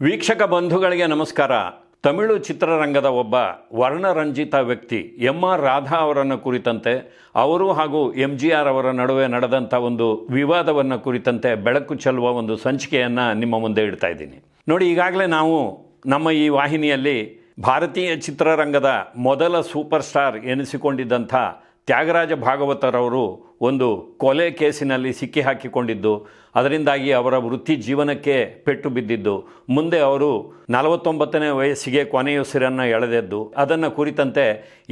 ವೀಕ್ಷಕ ಬಂಧುಗಳಿಗೆ ನಮಸ್ಕಾರ. ತಮಿಳು ಚಿತ್ರರಂಗದ ಒಬ್ಬ ವರ್ಣರಂಜಿತ ವ್ಯಕ್ತಿ ಎಂ.ಆರ್. ರಾಧಾ ಅವರನ್ನು ಕುರಿತಂತೆ ಅವರು ಹಾಗೂ ಎಂ.ಜಿ.ಆರ್. ಅವರ ನಡುವೆ ನಡೆದಂಥ ಒಂದು ವಿವಾದವನ್ನು ಕುರಿತಂತೆ ಬೆಳಕು ಚೆಲ್ಲುವ ಒಂದು ಸಂಚಿಕೆಯನ್ನು ನಿಮ್ಮ ಮುಂದೆ ಇಡ್ತಾ ಇದ್ದೀನಿ. ನೋಡಿ, ಈಗಾಗಲೇ ನಾವು ನಮ್ಮ ಈ ವಾಹಿನಿಯಲ್ಲಿ ಭಾರತೀಯ ಚಿತ್ರರಂಗದ ಮೊದಲ ಸೂಪರ್ ಸ್ಟಾರ್ ಎನಿಸಿಕೊಂಡಿದ್ದಂಥ ತ್ಯಾಗರಾಜ ಭಾಗವತರವರು ಒಂದು ಕೊಲೆ ಕೇಸಿನಲ್ಲಿ ಸಿಕ್ಕಿ ಹಾಕಿಕೊಂಡಿದ್ದು, ಅದರಿಂದಾಗಿ ಅವರ ವೃತ್ತಿ ಜೀವನಕ್ಕೆ ಪೆಟ್ಟು ಬಿದ್ದಿದ್ದು, ಮುಂದೆ ಅವರು 49ನೇ ವಯಸ್ಸಿಗೆ ಕೊನೆಯುಸಿರನ್ನು ಎಳೆದದ್ದು, ಅದನ್ನು ಕುರಿತಂತೆ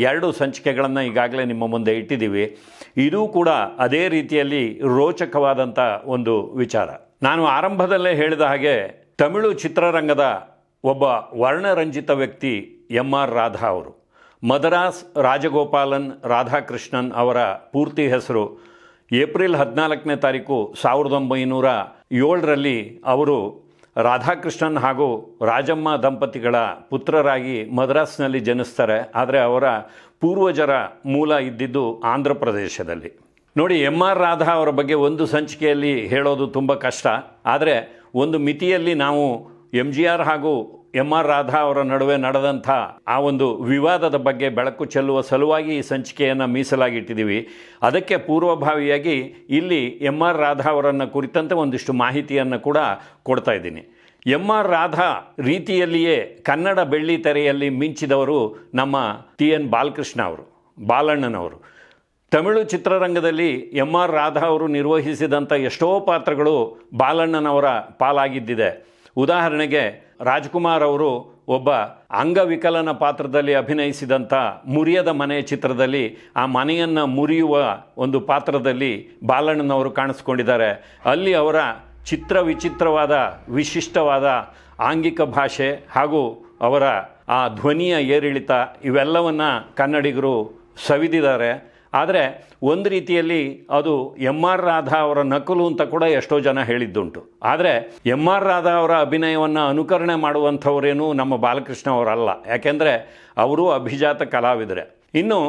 2 ಸಂಚಿಕೆಗಳನ್ನು ಈಗಾಗಲೇ ನಿಮ್ಮ ಮುಂದೆ ಇಟ್ಟಿದ್ದೀವಿ. ಇದೂ ಕೂಡ ಅದೇ ರೀತಿಯಲ್ಲಿ ರೋಚಕವಾದಂಥ ಒಂದು ವಿಚಾರ. ನಾನು ಆರಂಭದಲ್ಲೇ ಹೇಳಿದ ಹಾಗೆ ತಮಿಳು ಚಿತ್ರರಂಗದ ಒಬ್ಬ ವರ್ಣರಂಜಿತ ವ್ಯಕ್ತಿ ಎಂ.ಆರ್. ರಾಧಾ ಅವರು. ಮದರಾಸ್ ರಾಜಗೋಪಾಲನ್ ರಾಧಾಕೃಷ್ಣನ್ ಅವರ ಪೂರ್ತಿ ಹೆಸರು. ಏಪ್ರಿಲ್ 14ನೇ ತಾರೀಕು 1907ರಲ್ಲಿ ಅವರು ರಾಧಾಕೃಷ್ಣನ್ ಹಾಗೂ ರಾಜಮ್ಮ ದಂಪತಿಗಳ ಪುತ್ರರಾಗಿ ಮದ್ರಾಸ್ನಲ್ಲಿ ಜನಿಸ್ತಾರೆ. ಆದರೆ ಅವರ ಪೂರ್ವಜರ ಮೂಲ ಇದ್ದಿದ್ದು ಆಂಧ್ರ ಪ್ರದೇಶದಲ್ಲಿ. ನೋಡಿ, ಎಂ.ಆರ್. ರಾಧಾ ಅವರ ಬಗ್ಗೆ ಒಂದು ಸಂಚಿಕೆಯಲ್ಲಿ ಹೇಳೋದು ತುಂಬ ಕಷ್ಟ. ಆದರೆ ಒಂದು ಮಿತಿಯಲ್ಲಿ ನಾವು ಎಂ.ಜಿ.ಆರ್. ಹಾಗೂ ಎಂ.ಆರ್. ರಾಧಾ ಅವರ ನಡುವೆ ನಡೆದಂಥ ಆ ಒಂದು ವಿವಾದದ ಬಗ್ಗೆ ಬೆಳಕು ಚೆಲ್ಲುವ ಸಲುವಾಗಿ ಈ ಸಂಚಿಕೆಯನ್ನು ಮೀಸಲಾಗಿಟ್ಟಿದ್ದೀವಿ. ಅದಕ್ಕೆ ಪೂರ್ವಭಾವಿಯಾಗಿ ಇಲ್ಲಿ ಎಂ.ಆರ್. ರಾಧಾ ಅವರನ್ನು ಕುರಿತಂತೆ ಒಂದಿಷ್ಟು ಮಾಹಿತಿಯನ್ನು ಕೂಡ ಕೊಡ್ತಾ ಇದ್ದೀನಿ. ಎಂ.ಆರ್. ರಾಧಾ ರೀತಿಯಲ್ಲಿಯೇ ಕನ್ನಡ ಬೆಳ್ಳಿ ತೆರೆಯಲ್ಲಿ ಮಿಂಚಿದವರು ನಮ್ಮ ಟಿ.ಎನ್. ಬಾಲಕೃಷ್ಣ ಅವರು, ಬಾಲಣ್ಣನವರು. ತಮಿಳು ಚಿತ್ರರಂಗದಲ್ಲಿ ಎಂ.ಆರ್. ರಾಧಾ ಅವರು ನಿರ್ವಹಿಸಿದಂಥ ಎಷ್ಟೋ ಪಾತ್ರಗಳು ಬಾಲಣ್ಣನವರ ಪಾಲಾಗಿದ್ದಿದೆ. ಉದಾಹರಣೆಗೆ ರಾಜ್ಕುಮಾರ್ ಅವರು ಒಬ್ಬ ಅಂಗವಿಕಲನ ಪಾತ್ರದಲ್ಲಿ ಅಭಿನಯಿಸಿದಂಥ ಮುರಿಯದ ಮನೆ ಚಿತ್ರದಲ್ಲಿ ಆ ಮನೆಯನ್ನು ಮುರಿಯುವ ಒಂದು ಪಾತ್ರದಲ್ಲಿ ಬಾಲಣ್ಣನವರು ಕಾಣಿಸ್ಕೊಂಡಿದ್ದಾರೆ. ಅಲ್ಲಿ ಅವರ ವಿಚಿತ್ರವಾದ ವಿಶಿಷ್ಟವಾದ ಆಂಗಿಕ ಭಾಷೆ ಹಾಗೂ ಅವರ ಆ ಧ್ವನಿಯ ಏರಿಳಿತ ಇವೆಲ್ಲವನ್ನು ಕನ್ನಡಿಗರು ಸವಿದಿದ್ದಾರೆ. ಆದರೆ ಒಂದು ರೀತಿಯಲ್ಲಿ ಅದು ಎಂ.ಆರ್. ರಾಧಾ ಅವರ ನಕಲು ಅಂತ ಕೂಡ ಎಷ್ಟೋ ಜನ ಹೇಳಿದ್ದುಂಟು. ಆದರೆ ಎಂ.ಆರ್. ರಾಧಾ ಅವರ ಅಭಿನಯವನ್ನು ಅನುಕರಣೆ ಮಾಡುವಂಥವರೇನು ನಮ್ಮ ಬಾಲಕೃಷ್ಣ ಅವರಲ್ಲ. ಯಾಕೆಂದರೆ ಅವರು ಅಭಿಜಾತ ಕಲಾವಿದರೆ. ಇನ್ನು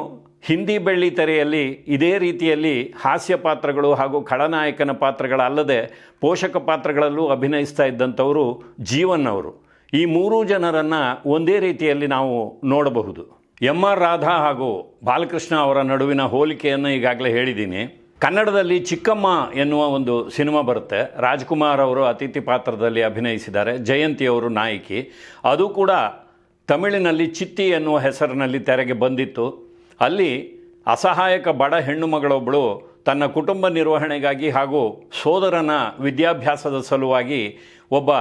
ಹಿಂದಿ ಬೆಳ್ಳಿ ತೆರೆಯಲ್ಲಿ ಇದೇ ರೀತಿಯಲ್ಲಿ ಹಾಸ್ಯ ಪಾತ್ರಗಳು ಹಾಗೂ ಖಳನಾಯಕನ ಪಾತ್ರಗಳಲ್ಲದೆ ಪೋಷಕ ಪಾತ್ರಗಳಲ್ಲೂ ಅಭಿನಯಿಸ್ತಾ ಇದ್ದಂಥವರು ಜೀವನ್ ಅವರು. ಈ 3 ಜನರನ್ನು ಒಂದೇ ರೀತಿಯಲ್ಲಿ ನಾವು ನೋಡಬಹುದು. ಎಂ.ಆರ್. ರಾಧಾ ಹಾಗೂ ಬಾಲಕೃಷ್ಣ ಅವರ ನಡುವಿನ ಹೋಲಿಕೆಯನ್ನು ಈಗಾಗಲೇ ಹೇಳಿದ್ದೀನಿ. ಕನ್ನಡದಲ್ಲಿ ಚಿಕ್ಕಮ್ಮ ಎನ್ನುವ ಒಂದು ಸಿನಿಮಾ ಬರುತ್ತೆ. ರಾಜ್ಕುಮಾರ್ ಅವರು ಅತಿಥಿ ಪಾತ್ರದಲ್ಲಿ ಅಭಿನಯಿಸಿದ್ದಾರೆ. ಜಯಂತಿಯವರು ನಾಯಕಿ. ಅದು ಕೂಡ ತಮಿಳಿನಲ್ಲಿ ಚಿತ್ತಿ ಎನ್ನುವ ಹೆಸರಿನಲ್ಲಿ ತೆರೆಗೆ ಬಂದಿತ್ತು. ಅಲ್ಲಿ ಅಸಹಾಯಕ ಬಡ ಹೆಣ್ಣು ಮಗಳೊಬ್ಬಳು ತನ್ನ ಕುಟುಂಬ ನಿರ್ವಹಣೆಗಾಗಿ ಹಾಗೂ ಸೋದರನ ವಿದ್ಯಾಭ್ಯಾಸದ ಸಲುವಾಗಿ ಒಬ್ಬ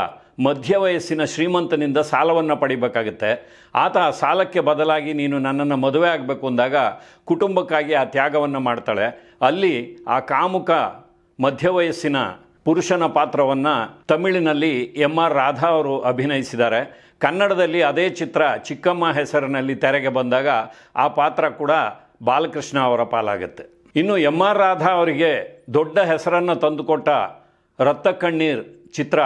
ಮಧ್ಯವಯಸ್ಸಿನ ಶ್ರೀಮಂತನಿಂದ ಸಾಲವನ್ನು ಪಡಿಬೇಕಾಗುತ್ತೆ. ಆತ ಸಾಲಕ್ಕೆ ಬದಲಾಗಿ ನೀನು ನನ್ನನ್ನು ಮದುವೆ ಆಗಬೇಕು ಅಂದಾಗ ಕುಟುಂಬಕ್ಕಾಗಿ ಆ ತ್ಯಾಗವನ್ನು ಮಾಡ್ತಾಳೆ. ಅಲ್ಲಿ ಆ ಕಾಮುಕ ಮಧ್ಯವಯಸ್ಸಿನ ಪುರುಷನ ಪಾತ್ರವನ್ನು ತಮಿಳಿನಲ್ಲಿ ಎಂ.ಆರ್. ರಾಧಾ ಅವರು ಅಭಿನಯಿಸಿದ್ದಾರೆ. ಕನ್ನಡದಲ್ಲಿ ಅದೇ ಚಿತ್ರ ಚಿಕ್ಕಮ್ಮ ಹೆಸರಿನಲ್ಲಿ ತೆರೆಗೆ ಬಂದಾಗ ಆ ಪಾತ್ರ ಕೂಡ ಬಾಲಕೃಷ್ಣ ಅವರ ಪಾಲಾಗುತ್ತೆ. ಇನ್ನು ಎಂ.ಆರ್. ರಾಧಾ ಅವರಿಗೆ ದೊಡ್ಡ ಹೆಸರನ್ನು ತಂದುಕೊಟ್ಟ ರಕ್ತ ಕಣ್ಣೀರ್ ಚಿತ್ರ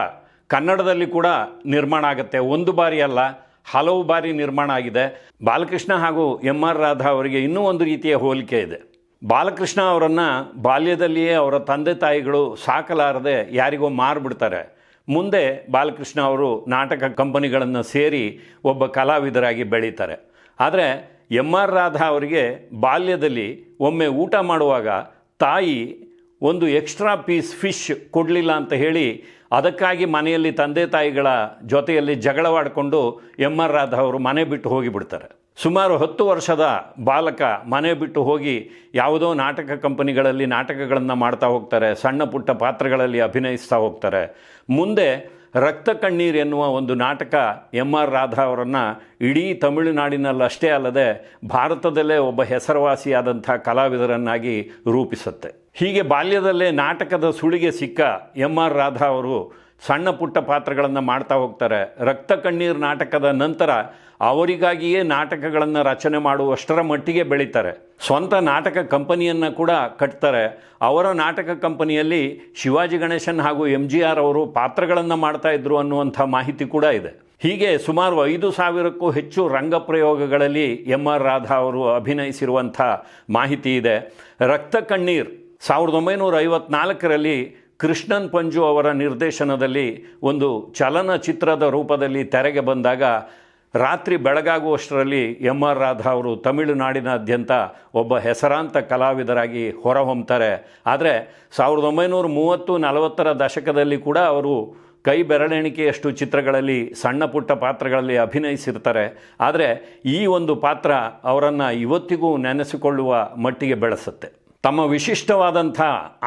ಕನ್ನಡದಲ್ಲಿ ಕೂಡ ನಿರ್ಮಾಣ ಆಗುತ್ತೆ. ಒಂದು ಬಾರಿ ಅಲ್ಲ, ಹಲವು ಬಾರಿ ನಿರ್ಮಾಣ ಆಗಿದೆ. ಬಾಲಕೃಷ್ಣ ಹಾಗೂ ಎಂ.ಆರ್. ರಾಧಾ ಅವರಿಗೆ ಇನ್ನೂ ಒಂದು ರೀತಿಯ ಹೋಲಿಕೆ ಇದೆ. ಬಾಲಕೃಷ್ಣ ಅವರನ್ನು ಬಾಲ್ಯದಲ್ಲಿಯೇ ಅವರ ತಂದೆ ತಾಯಿಗಳು ಸಾಕಲಾರದೆ ಯಾರಿಗೋ ಮಾರಿಬಿಡ್ತಾರೆ. ಮುಂದೆ ಬಾಲಕೃಷ್ಣ ಅವರು ನಾಟಕ ಕಂಪನಿಗಳನ್ನು ಸೇರಿ ಒಬ್ಬ ಕಲಾವಿದರಾಗಿ ಬೆಳೀತಾರೆ. ಆದರೆ ಎಂ.ಆರ್. ರಾಧಾ ಅವರಿಗೆ ಬಾಲ್ಯದಲ್ಲಿ ಒಮ್ಮೆ ಊಟ ಮಾಡುವಾಗ ತಾಯಿ ಒಂದು ಎಕ್ಸ್ಟ್ರಾ ಪೀಸ್ ಫಿಶ್ ಕೊಡಲಿಲ್ಲ ಅಂತ ಹೇಳಿ ಅದಕ್ಕಾಗಿ ಮನೆಯಲ್ಲಿ ತಂದೆ ತಾಯಿಗಳ ಜೊತೆಯಲ್ಲಿ ಜಗಳವಾಡಿಕೊಂಡು ಎಂ.ಆರ್. ರಾಧಾ ಅವರು ಮನೆ ಬಿಟ್ಟು ಹೋಗಿಬಿಡ್ತಾರೆ. ಸುಮಾರು 10 ವರ್ಷದ ಬಾಲಕ ಮನೆ ಬಿಟ್ಟು ಹೋಗಿ ಯಾವುದೋ ನಾಟಕ ಕಂಪನಿಗಳಲ್ಲಿ ನಾಟಕಗಳನ್ನು ಮಾಡ್ತಾ ಹೋಗ್ತಾರೆ. ಸಣ್ಣ ಪುಟ್ಟ ಪಾತ್ರಗಳಲ್ಲಿ ಅಭಿನಯಿಸ್ತಾ ಹೋಗ್ತಾರೆ. ಮುಂದೆ ರಕ್ತ ಕಣ್ಣೀರ್ ಎನ್ನುವ ಒಂದು ನಾಟಕ ಎಂ.ಆರ್. ರಾಧಾ ಅವರನ್ನು ಇಡೀ ತಮಿಳುನಾಡಿನಲ್ಲಷ್ಟೇ ಅಲ್ಲದೆ ಭಾರತದಲ್ಲೇ ಒಬ್ಬ ಹೆಸರುವಾಸಿಯಾದಂಥ ಕಲಾವಿದರನ್ನಾಗಿ ರೂಪಿಸುತ್ತೆ. ಹೀಗೆ ಬಾಲ್ಯದಲ್ಲೇ ನಾಟಕದ ಸುಳಿಗೆ ಸಿಕ್ಕ ಎಂ.ಆರ್. ರಾಧಾ ಅವರು ಸಣ್ಣ ಪುಟ್ಟ ಪಾತ್ರಗಳನ್ನು ಮಾಡ್ತಾ ಹೋಗ್ತಾರೆ. ರಕ್ತ ಕಣ್ಣೀರ್ ನಾಟಕದ ನಂತರ ಅವರಿಗಾಗಿಯೇ ನಾಟಕಗಳನ್ನು ರಚನೆ ಮಾಡುವಷ್ಟರ ಮಟ್ಟಿಗೆ ಬೆಳೀತಾರೆ. ಸ್ವಂತ ನಾಟಕ ಕಂಪನಿಯನ್ನು ಕೂಡ ಕಟ್ತಾರೆ. ಅವರ ನಾಟಕ ಕಂಪನಿಯಲ್ಲಿ ಶಿವಾಜಿ ಗಣೇಶನ್ ಹಾಗೂ ಎಂ.ಜಿ.ಆರ್. ಅವರು ಪಾತ್ರಗಳನ್ನು ಮಾಡ್ತಾ ಇದ್ರು ಅನ್ನುವಂಥ ಮಾಹಿತಿ ಕೂಡ ಇದೆ. ಹೀಗೆ ಸುಮಾರು 5,000ಕ್ಕೂ ಹೆಚ್ಚು ರಂಗಪ್ರಯೋಗಗಳಲ್ಲಿ ಎಂ.ಆರ್. ರಾಧಾ ಅವರು ಅಭಿನಯಿಸಿರುವಂಥ ಮಾಹಿತಿ ಇದೆ. ರಕ್ತ ಕಣ್ಣೀರ್ 1954ರಲ್ಲಿ ಕೃಷ್ಣನ್ ಪಂಜು ಅವರ ನಿರ್ದೇಶನದಲ್ಲಿ ಒಂದು ಚಲನಚಿತ್ರದ ರೂಪದಲ್ಲಿ ತೆರೆಗೆ ಬಂದಾಗ ರಾತ್ರಿ ಬೆಳಗಾಗುವಷ್ಟರಲ್ಲಿ ಎಂ ಆರ್ ರಾಧಾ ಅವರು ತಮಿಳುನಾಡಿನಾದ್ಯಂತ ಒಬ್ಬ ಹೆಸರಾಂತ ಕಲಾವಿದರಾಗಿ ಹೊರಹೊಮ್ತಾರೆ. ಆದರೆ 1930-40ರ ದಶಕದಲ್ಲಿ ಕೂಡ ಅವರು ಕೈ ಬೆರಳೆಣಿಕೆಯಷ್ಟು ಚಿತ್ರಗಳಲ್ಲಿ ಸಣ್ಣ ಪುಟ್ಟ ಪಾತ್ರಗಳಲ್ಲಿ ಅಭಿನಯಿಸಿರ್ತಾರೆ. ಆದರೆ ಈ ಒಂದು ಪಾತ್ರ ಅವರನ್ನು ಇವತ್ತಿಗೂ ನೆನೆಸಿಕೊಳ್ಳುವ ಮಟ್ಟಿಗೆ ಬೆಳೆಸುತ್ತೆ. ತಮ್ಮ ವಿಶಿಷ್ಟವಾದಂಥ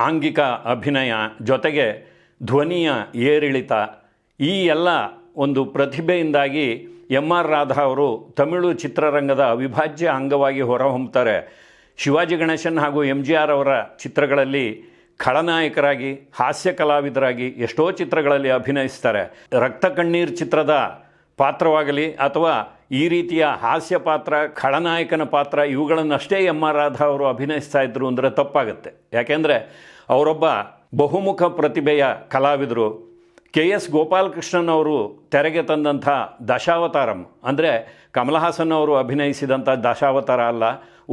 ಆಂಗಿಕ ಅಭಿನಯ ಜೊತೆಗೆ ಧ್ವನಿಯ ಏರಿಳಿತ, ಈ ಎಲ್ಲ ಒಂದು ಪ್ರತಿಭೆಯಿಂದಾಗಿ ಎಂ ಆರ್ ರಾಧಾ ಅವರು ತಮಿಳು ಚಿತ್ರರಂಗದ ಅವಿಭಾಜ್ಯ ಅಂಗವಾಗಿ ಹೊರಹೊಮ್ಮುತ್ತಾರೆ. ಶಿವಾಜಿ ಗಣೇಶನ್ ಹಾಗೂ MGR ಅವರ ಚಿತ್ರಗಳಲ್ಲಿ ಖಳನಾಯಕರಾಗಿ ಹಾಸ್ಯ ಕಲಾವಿದರಾಗಿ ಎಷ್ಟೋ ಚಿತ್ರಗಳಲ್ಲಿ ಅಭಿನಯಿಸ್ತಾರೆ. ರಕ್ತ ಕಣ್ಣೀರ್ ಚಿತ್ರದ ಪಾತ್ರವಾಗಲಿ ಅಥವಾ ಈ ರೀತಿಯ ಹಾಸ್ಯ ಪಾತ್ರ, ಖಳನಾಯಕನ ಪಾತ್ರ ಇವುಗಳನ್ನಷ್ಟೇ ಎಂ ಆರ್ ರಾಧಾ ಅವರು ಅಭಿನಯಿಸ್ತಾ ಇದ್ದರು ಅಂದರೆ ತಪ್ಪಾಗುತ್ತೆ. ಯಾಕೆಂದರೆ ಅವರೊಬ್ಬ ಬಹುಮುಖ ಪ್ರತಿಭೆಯ ಕಲಾವಿದರು. KS ಗೋಪಾಲಕೃಷ್ಣನ್ ಅವರು ತೆರೆಗೆ ತಂದಂಥ ದಶಾವತಾರಂ ಅಂದರೆ ಕಮಲ್ ಹಾಸನ್ ಅವರು ಅಭಿನಯಿಸಿದಂಥ ದಶಾವತಾರ ಅಲ್ಲ,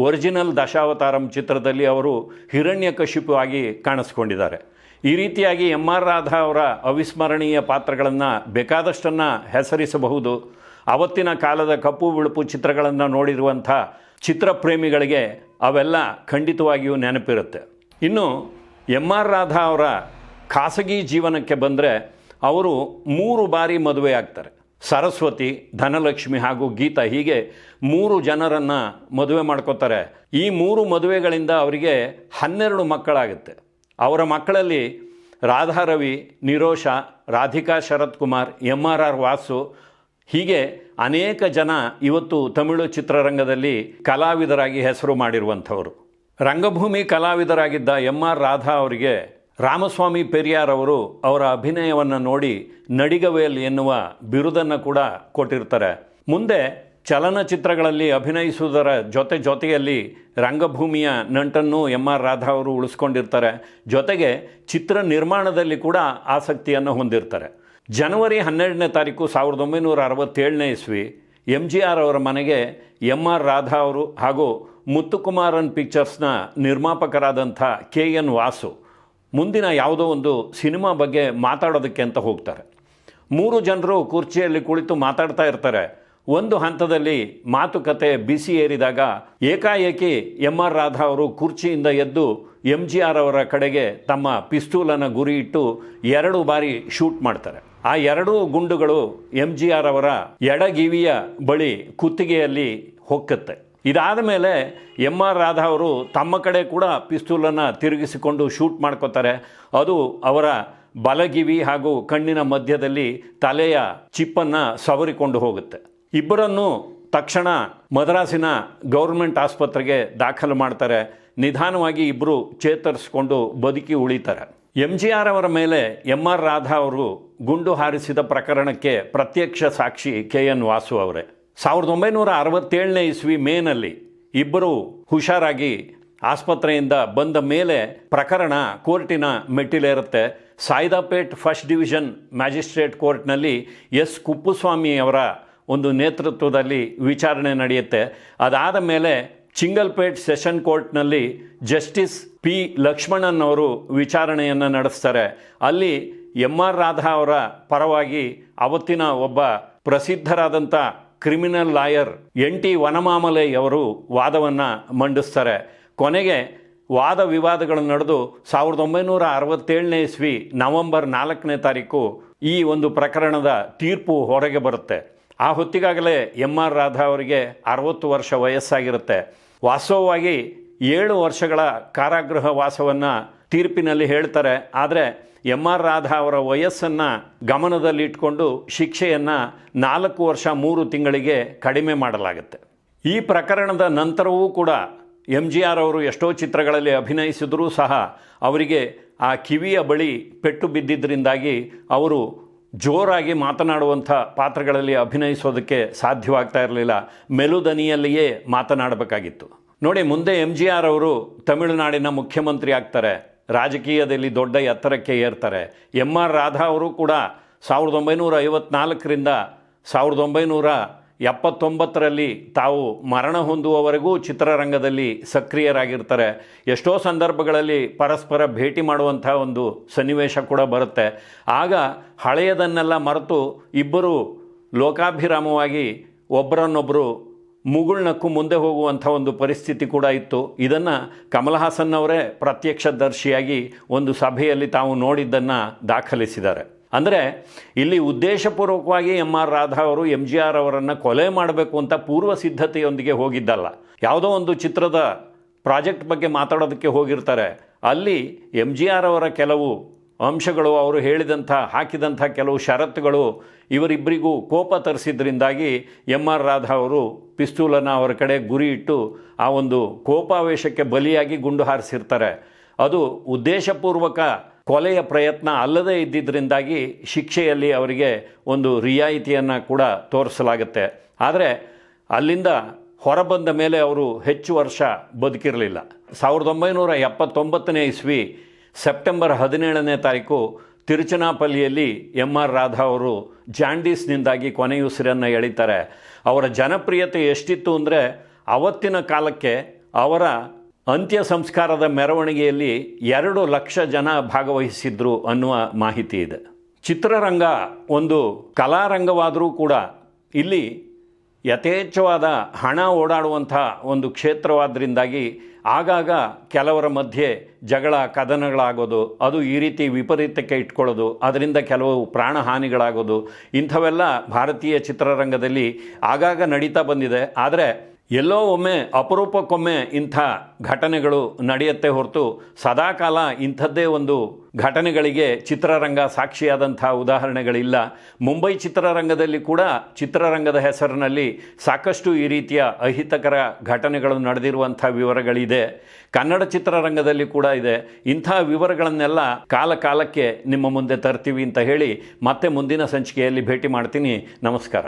ಒರಿಜಿನಲ್ ದಶಾವತಾರಂ ಚಿತ್ರದಲ್ಲಿ ಅವರು ಹಿರಣ್ಯಕಶಿಪು ಆಗಿ ಕಾಣಿಸ್ಕೊಂಡಿದ್ದಾರೆ. ಈ ರೀತಿಯಾಗಿ ಎಂ ಆರ್ ರಾಧಾ ಅವರ ಅವಿಸ್ಮರಣೀಯ ಪಾತ್ರಗಳನ್ನು ಬೇಕಾದಷ್ಟನ್ನು ಹೆಸರಿಸಬಹುದು. ಆವತ್ತಿನ ಕಾಲದ ಕಪ್ಪು ಬಿಳುಪು ಚಿತ್ರಗಳನ್ನು ನೋಡಿರುವಂಥ ಚಿತ್ರಪ್ರೇಮಿಗಳಿಗೆ ಅವೆಲ್ಲ ಖಂಡಿತವಾಗಿಯೂ ನೆನಪಿರುತ್ತೆ. ಇನ್ನು ಎಂ ಆರ್ ರಾಧಾ ಅವರ ಖಾಸಗಿ ಜೀವನಕ್ಕೆ ಬಂದರೆ ಅವರು 3 ಬಾರಿ ಮದುವೆ ಆಗ್ತಾರೆ. ಸರಸ್ವತಿ, ಧನಲಕ್ಷ್ಮಿ ಹಾಗೂ ಗೀತಾ, ಹೀಗೆ 3 ಜನರನ್ನು ಮದುವೆ ಮಾಡ್ಕೋತಾರೆ. ಈ 3 ಮದುವೆಗಳಿಂದ ಅವರಿಗೆ 12 ಮಕ್ಕಳಾಗುತ್ತೆ. ಅವರ ಮಕ್ಕಳಲ್ಲಿ ರಾಧಾ ರವಿ, ನಿರೋಷಾ, ರಾಧಿಕಾ ಶರತ್ ಕುಮಾರ್, MRR ವಾಸು, ಹೀಗೆ ಅನೇಕ ಜನ ಇವತ್ತು ತಮಿಳು ಚಿತ್ರರಂಗದಲ್ಲಿ ಕಲಾವಿದರಾಗಿ ಹೆಸರು ಮಾಡಿರುವಂಥವರು. ರಂಗಭೂಮಿ ಕಲಾವಿದರಾಗಿದ್ದ ಎಂ ಆರ್ ರಾಧಾ ಅವರಿಗೆ ರಾಮಸ್ವಾಮಿ ಪೆರಿಯಾರ್ ಅವರು ಅವರ ಅಭಿನಯವನ್ನು ನೋಡಿ ನಡಿಗವೇಲ್ ಎನ್ನುವ ಬಿರುದನ್ನು ಕೂಡ ಕೊಟ್ಟಿರ್ತಾರೆ. ಮುಂದೆ ಚಲನಚಿತ್ರಗಳಲ್ಲಿ ಅಭಿನಯಿಸುವುದರ ಜೊತೆಯಲ್ಲಿ ರಂಗಭೂಮಿಯ ನಂಟನ್ನು ಎಂ ಆರ್ ರಾಧಾ ಅವರು ಉಳಿಸ್ಕೊಂಡಿರ್ತಾರೆ. ಜೊತೆಗೆ ಚಿತ್ರ ನಿರ್ಮಾಣದಲ್ಲಿ ಕೂಡ ಆಸಕ್ತಿಯನ್ನು ಹೊಂದಿರ್ತಾರೆ. ಜನವರಿ 12ನೇ ತಾರೀಕು 1967ನೇ ಇಸ್ವಿ MGR ಅವರ ಮನೆಗೆ ಎಂ ಆರ್ ರಾಧಾ ಅವರು ಹಾಗೂ ಮುತ್ತುಕುಮಾರನ್ ಪಿಕ್ಚರ್ಸ್ನ ನಿರ್ಮಾಪಕರಾದಂಥ KN ವಾಸು ಮುಂದಿನ ಯಾವುದೋ ಒಂದು ಸಿನಿಮಾ ಬಗ್ಗೆ ಮಾತಾಡೋದಕ್ಕೆ ಅಂತ ಹೋಗ್ತಾರೆ. 3 ಜನರು ಕುರ್ಚಿಯಲ್ಲಿ ಕುಳಿತು ಮಾತಾಡ್ತಾ ಇರ್ತಾರೆ. ಒಂದು ಹಂತದಲ್ಲಿ ಮಾತುಕತೆ ಬಿಸಿ ಏರಿದಾಗ ಏಕಾಏಕಿ ಎಂ ಆರ್ ರಾಧಾ ಅವರು ಕುರ್ಚಿಯಿಂದ ಎದ್ದು MGR ಅವರ ಕಡೆಗೆ ತಮ್ಮ ಪಿಸ್ತೂಲನ್ನು ಗುರಿ ಇಟ್ಟು 2 ಬಾರಿ ಶೂಟ್ ಮಾಡ್ತಾರೆ. ಆ 2 ಗುಂಡುಗಳು MGR ಅವರ ಎಡಗಿವಿಯ ಬಳಿ ಕುತ್ತಿಗೆಯಲ್ಲಿ ಹೊಕ್ಕುತ್ತೆ. ಇದಾದ ಮೇಲೆ ಎಂ ಆರ್ ರಾಧಾ ಅವರು ತಮ್ಮ ಕಡೆ ಕೂಡ ಪಿಸ್ತೂಲನ್ನು ತಿರುಗಿಸಿಕೊಂಡು ಶೂಟ್ ಮಾಡ್ಕೋತಾರೆ. ಅದು ಅವರ ಬಲಗಿವಿ ಹಾಗೂ ಕಣ್ಣಿನ ಮಧ್ಯದಲ್ಲಿ ತಲೆಯ ಚಿಪ್ಪನ್ನು ಸವರಿಕೊಂಡು ಹೋಗುತ್ತೆ. ಇಬ್ಬರನ್ನು ತಕ್ಷಣ ಮದ್ರಾಸಿನ ಗೌರ್ಮೆಂಟ್ ಆಸ್ಪತ್ರೆಗೆ ದಾಖಲು ಮಾಡ್ತಾರೆ. ನಿಧಾನವಾಗಿ ಇಬ್ಬರು ಚೇತರಿಸಿಕೊಂಡು ಬದುಕಿ ಉಳಿತಾರೆ. MGR ಅವರ ಮೇಲೆ ಎಂ ಆರ್ ರಾಧಾ ಅವರು ಗುಂಡು ಹಾರಿಸಿದ ಪ್ರಕರಣಕ್ಕೆ ಪ್ರತ್ಯಕ್ಷ ಸಾಕ್ಷಿ KN ವಾಸು ಅವರೇ. 1967ನೇ ಇಸ್ವಿ ಮೇನಲ್ಲಿ ಇಬ್ಬರು ಹುಷಾರಾಗಿ ಆಸ್ಪತ್ರೆಯಿಂದ ಬಂದ ಮೇಲೆ ಪ್ರಕರಣ ಕೋರ್ಟಿನ ಮೆಟ್ಟಿಲೇರುತ್ತೆ. ಸಾಯ್ದಾಪೇಟ್ ಫಸ್ಟ್ ಡಿವಿಷನ್ ಮ್ಯಾಜಿಸ್ಟ್ರೇಟ್ ಕೋರ್ಟ್ನಲ್ಲಿ S ಕುಪ್ಪುಸ್ವಾಮಿ ಅವರ ಒಂದು ನೇತೃತ್ವದಲ್ಲಿ ವಿಚಾರಣೆ ನಡೆಯುತ್ತೆ. ಅದಾದ ಮೇಲೆ ಚಿಂಗಲ್ಪೇಟ್ ಸೆಷನ್ ಕೋರ್ಟ್ನಲ್ಲಿ ಜಸ್ಟಿಸ್ P ಲಕ್ಷ್ಮಣನ್ ಅವರು ವಿಚಾರಣೆಯನ್ನು ನಡೆಸ್ತಾರೆ. ಅಲ್ಲಿ ಎಂ ಆರ್ ರಾಧಾ ಅವರ ಪರವಾಗಿ ಅವತ್ತಿನ ಒಬ್ಬ ಪ್ರಸಿದ್ಧರಾದಂಥ ಕ್ರಿಮಿನಲ್ ಲಾಯರ್ NT ವನಮಾಮಲೈ ಅವರು ವಾದವನ್ನು ಮಂಡಿಸ್ತಾರೆ. ಕೊನೆಗೆ ವಾದ ವಿವಾದಗಳು ನಡೆದು 1967ನೇ ಇಸ್ವಿ ನವೆಂಬರ್ 4ನೇ ತಾರೀಕು ಈ ಒಂದು ಪ್ರಕರಣದ ತೀರ್ಪು ಹೊರಗೆ ಬರುತ್ತೆ. ಆ ಹೊತ್ತಿಗಾಗಲೇ ಎಂ ಆರ್ ರಾಧಾ ಅವರಿಗೆ 60 ವರ್ಷ ವಯಸ್ಸಾಗಿರುತ್ತೆ. ವಾಸ್ತವವಾಗಿ 7 ವರ್ಷಗಳ ಕಾರಾಗೃಹ ವಾಸವನ್ನು ತೀರ್ಪಿನಲ್ಲಿ ಹೇಳ್ತಾರೆ. ಆದರೆ ಎಂ ಆರ್ ರಾಧಾ ಅವರ ವಯಸ್ಸನ್ನು ಗಮನದಲ್ಲಿಟ್ಕೊಂಡು ಶಿಕ್ಷೆಯನ್ನು 4 ವರ್ಷ 3 ತಿಂಗಳಿಗೆ ಕಡಿಮೆ ಮಾಡಲಾಗುತ್ತೆ. ಈ ಪ್ರಕರಣದ ನಂತರವೂ ಕೂಡ MGR ಅವರು ಎಷ್ಟೋ ಚಿತ್ರಗಳಲ್ಲಿ ಅಭಿನಯಿಸಿದರೂ ಸಹ ಅವರಿಗೆ ಆ ಕಿವಿಯ ಬಳಿ ಪೆಟ್ಟು ಬಿದ್ದಿದ್ದರಿಂದಾಗಿ ಅವರು ಜೋರಾಗಿ ಮಾತನಾಡುವಂಥ ಪಾತ್ರಗಳಲ್ಲಿ ಅಭಿನಯಿಸೋದಕ್ಕೆ ಸಾಧ್ಯವಾಗ್ತಾ ಇರಲಿಲ್ಲ. ಮೆಲುದನಿಯಲ್ಲಿಯೇ ಮಾತನಾಡಬೇಕಾಗಿತ್ತು. ನೋಡಿ, ಮುಂದೆ MGR ಅವರು ತಮಿಳುನಾಡಿನ ಮುಖ್ಯಮಂತ್ರಿ ಆಗ್ತಾರೆ. ರಾಜಕೀಯದಲ್ಲಿ ದೊಡ್ಡ ಎತ್ತರಕ್ಕೆ ಏರ್ತಾರೆ. ಎಂ ಆರ್ ರಾಧಾ ಅವರು ಕೂಡ 1954ರಿಂದ 79ರಲ್ಲಿ ತಾವು ಮರಣ ಹೊಂದುವವರೆಗೂ ಚಿತ್ರರಂಗದಲ್ಲಿ ಸಕ್ರಿಯರಾಗಿರ್ತಾರೆ. ಎಷ್ಟೋ ಸಂದರ್ಭಗಳಲ್ಲಿ ಪರಸ್ಪರ ಭೇಟಿ ಮಾಡುವಂಥ ಒಂದು ಸನ್ನಿವೇಶ ಕೂಡ ಬರುತ್ತೆ. ಆಗ ಹಳೆಯದನ್ನೆಲ್ಲ ಮರೆತು ಇಬ್ಬರು ಲೋಕಾಭಿರಾಮವಾಗಿ ಒಬ್ಬರನ್ನೊಬ್ಬರು ಮುಗುಳ್ನಕ್ಕೂ ಮುಂದೆ ಹೋಗುವಂಥ ಒಂದು ಪರಿಸ್ಥಿತಿ ಕೂಡ ಇತ್ತು. ಇದನ್ನು ಕಮಲ್ ಹಾಸನ್ ಅವರೇ ಪ್ರತ್ಯಕ್ಷದರ್ಶಿಯಾಗಿ ಒಂದು ಸಭೆಯಲ್ಲಿ ತಾವು ನೋಡಿದ್ದನ್ನು ದಾಖಲಿಸಿದ್ದಾರೆ. ಅಂದರೆ ಇಲ್ಲಿ ಉದ್ದೇಶಪೂರ್ವಕವಾಗಿ ಆರ್ ರಾಧಾ ಅವರು MGR ಅವರನ್ನು ಕೊಲೆ ಮಾಡಬೇಕು ಅಂತ ಪೂರ್ವ ಸಿದ್ಧತೆಯೊಂದಿಗೆ ಹೋಗಿದ್ದಲ್ಲ. ಯಾವುದೋ ಒಂದು ಚಿತ್ರದ ಪ್ರಾಜೆಕ್ಟ್ ಬಗ್ಗೆ ಮಾತಾಡೋದಕ್ಕೆ ಹೋಗಿರ್ತಾರೆ. ಅಲ್ಲಿ MGR ಅವರ ಕೆಲವು ಅಂಶಗಳು, ಅವರು ಹಾಕಿದಂಥ ಕೆಲವು ಷರತ್ತುಗಳು ಇವರಿಬ್ಬರಿಗೂ ಕೋಪ ತರಿಸಿದ್ರಿಂದಾಗಿ ಆರ್ ರಾಧಾ ಅವರು ಪಿಸ್ತೂಲನ್ನು ಅವರ ಕಡೆ ಗುರಿ ಇಟ್ಟು ಆ ಒಂದು ಕೋಪಾವೇಶಕ್ಕೆ ಬಲಿಯಾಗಿ ಗುಂಡು ಹಾರಿಸಿರ್ತಾರೆ. ಅದು ಉದ್ದೇಶಪೂರ್ವಕ ಕೊಲೆಯ ಪ್ರಯತ್ನ ಅಲ್ಲದೇ ಇದ್ದಿದ್ದರಿಂದಾಗಿ ಶಿಕ್ಷೆಯಲ್ಲಿ ಅವರಿಗೆ ಒಂದು ರಿಯಾಯಿತಿಯನ್ನು ಕೂಡ ತೋರಿಸಲಾಗುತ್ತೆ. ಆದರೆ ಅಲ್ಲಿಂದ ಹೊರಬಂದ ಮೇಲೆ ಅವರು ಹೆಚ್ಚು ವರ್ಷ ಬದುಕಿರಲಿಲ್ಲ. 1979ನೇ ಇಸ್ವಿ ಸೆಪ್ಟೆಂಬರ್ 17ನೇ ತಾರೀಕು ತಿರುಚನಾಪಲ್ಲಿಯಲ್ಲಿ ಆರ್ ರಾಧಾ ಅವರು ಜಾಂಡೀಸ್ನಿಂದಾಗಿ ಕೊನೆಯುಸಿರನ್ನು ಎಳಿತಾರೆ. ಅವರ ಜನಪ್ರಿಯತೆ ಎಷ್ಟಿತ್ತು ಅಂದರೆ ಅವತ್ತಿನ ಕಾಲಕ್ಕೆ ಅವರ ಅಂತ್ಯ ಸಂಸ್ಕಾರದ ಮೆರವಣಿಗೆಯಲ್ಲಿ 2 ಲಕ್ಷ ಜನ ಭಾಗವಹಿಸಿದ್ರು ಅನ್ನುವ ಮಾಹಿತಿ ಇದೆ. ಚಿತ್ರರಂಗ ಒಂದು ಕಲಾರಂಗವಾದರೂ ಕೂಡ ಇಲ್ಲಿ ಯಥೇಚ್ಛವಾದ ಹಣ ಓಡಾಡುವಂಥ ಒಂದು ಕ್ಷೇತ್ರವಾದ್ದರಿಂದಾಗಿ ಆಗಾಗ ಕೆಲವರ ಮಧ್ಯೆ ಜಗಳ ಕದನಗಳಾಗೋದು, ಅದು ಈ ರೀತಿ ವಿಪರೀತಕ್ಕೆ ಇಟ್ಕೊಳ್ಳೋದು, ಅದರಿಂದ ಕೆಲವು ಪ್ರಾಣಹಾನಿಗಳಾಗೋದು, ಇಂಥವೆಲ್ಲ ಭಾರತೀಯ ಚಿತ್ರರಂಗದಲ್ಲಿ ಆಗಾಗ ನಡೀತಾ ಬಂದಿದೆ. ಆದರೆ ಎಲ್ಲೋ ಒಮ್ಮೆ ಅಪರೂಪಕ್ಕೊಮ್ಮೆ ಇಂಥ ಘಟನೆಗಳು ನಡೆಯುತ್ತೆ ಹೊರತು ಸದಾಕಾಲ ಇಂಥದ್ದೇ ಒಂದು ಘಟನೆಗಳಿಗೆ ಚಿತ್ರರಂಗ ಸಾಕ್ಷಿಯಾದಂಥ ಉದಾಹರಣೆಗಳಿಲ್ಲ. ಮುಂಬೈ ಚಿತ್ರರಂಗದಲ್ಲಿ ಕೂಡ ಚಿತ್ರರಂಗದ ಹೆಸರಿನಲ್ಲಿ ಸಾಕಷ್ಟು ಈ ರೀತಿಯ ಅಹಿತಕರ ಘಟನೆಗಳು ನಡೆದಿರುವಂಥ ವಿವರಗಳಿದೆ. ಕನ್ನಡ ಚಿತ್ರರಂಗದಲ್ಲಿ ಕೂಡ ಇದೆ. ಇಂಥ ವಿವರಗಳನ್ನೆಲ್ಲ ಕಾಲಕ್ಕೆ ನಿಮ್ಮ ಮುಂದೆ ತರ್ತೀವಿ ಅಂತ ಹೇಳಿ ಮತ್ತೆ ಮುಂದಿನ ಸಂಚಿಕೆಯಲ್ಲಿ ಭೇಟಿ ಮಾಡ್ತೀನಿ. ನಮಸ್ಕಾರ.